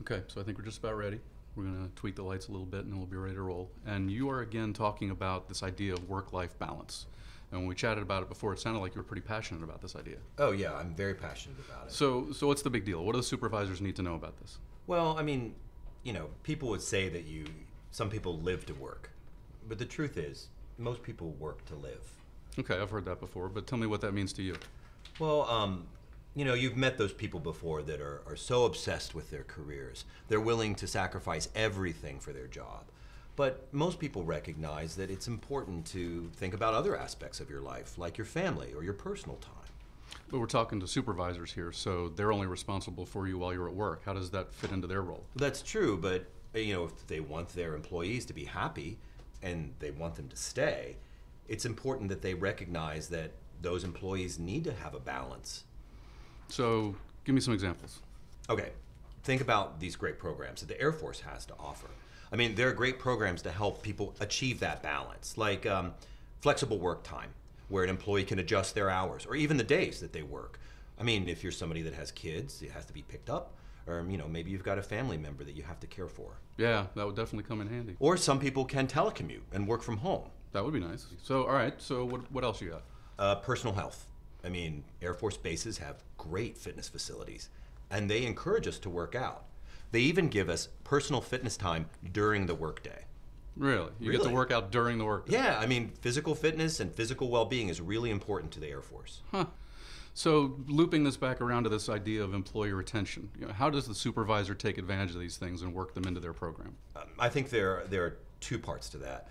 Okay, so I think we're just about ready. We're going to tweak the lights a little bit and then we'll be ready to roll. And you are again talking about this idea of work-life balance. And when we chatted about it before, it sounded like you were pretty passionate about this idea. Oh yeah, I'm very passionate about it. So what's the big deal? What do the supervisors need to know about this? Well, I mean, people would say that some people live to work. But the truth is, most people work to live. Okay, I've heard that before, but tell me what that means to you. Well, you've met those people before that are so obsessed with their careers. They're willing to sacrifice everything for their job. But most people recognize that it's important to think about other aspects of your life, like your family or your personal time. But we're talking to supervisors here, so they're only responsible for you while you're at work. How does that fit into their role? That's true, but if they want their employees to be happy and they want them to stay, it's important that they recognize that those employees need to have a balance. So give me some examples. Okay, think about these great programs that the Air Force has to offer. I mean, there are great programs to help people achieve that balance, like flexible work time, where an employee can adjust their hours, or even the days that they work. I mean, if you're somebody that has kids, it has to be picked up, or maybe you've got a family member that you have to care for. Yeah, that would definitely come in handy. Or some people can telecommute and work from home. That would be nice. So, all right, so what else you got? Personal health. I mean, Air Force bases have great fitness facilities, and they encourage us to work out. They even give us personal fitness time during the workday. Really? You get to work out during the workday? Yeah, I mean, physical fitness and physical well-being is really important to the Air Force. Huh. So looping this back around to this idea of employee retention, how does the supervisor take advantage of these things and work them into their program? I think there are two parts to that.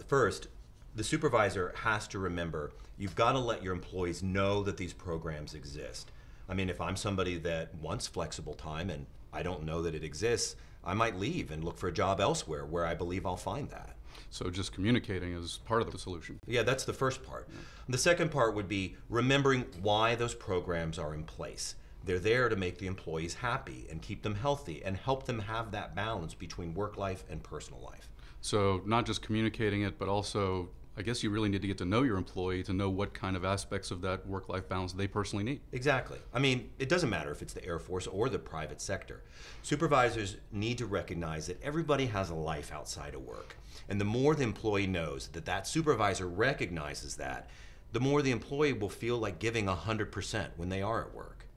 First, the supervisor has to remember you've got to let your employees know that these programs exist. I mean, if I'm somebody that wants flexible time and I don't know that it exists, I might leave and look for a job elsewhere where I believe I'll find that. So just communicating is part of the solution. Yeah, that's the first part. Yeah. The second part would be remembering why those programs are in place. They're there to make the employees happy and keep them healthy and help them have that balance between work life and personal life. So not just communicating it, but also I guess you really need to get to know your employee to know what kind of aspects of that work-life balance they personally need. Exactly. I mean, it doesn't matter if it's the Air Force or the private sector. Supervisors need to recognize that everybody has a life outside of work. And the more the employee knows that that supervisor recognizes that, the more the employee will feel like giving 100% when they are at work.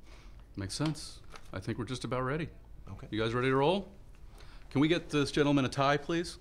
Makes sense. I think we're just about ready. Okay. You guys ready to roll? Can we get this gentleman a tie, please?